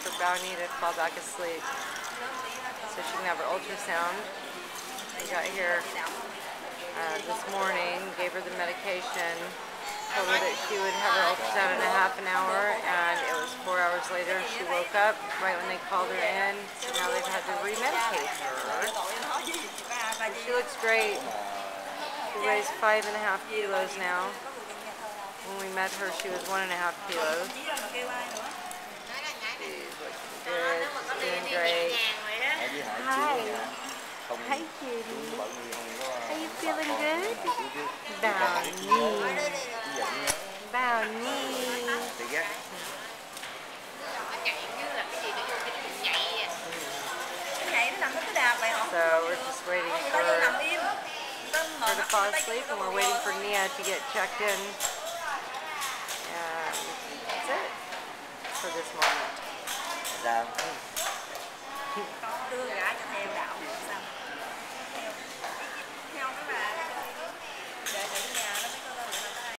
for Bauh Neeh to fall back asleep so she can have her ultrasound. We got here this morning, gave her the medication, told her that she would have her ultrasound in a half an hour, and it was 4 hours later she woke up right when they called her in, so now they've had to remedicate her. She looks great. She weighs 5.5 kilos now. When we met her, she was 1.5 kilos. She's looking good. She's doing great. Hi. Hi, kitty. Are you feeling good? Bauh Neeh. Bauh Neeh. So we're just waiting for her to fall asleep, and we're waiting for Nia to get checked in. And that's it for this moment.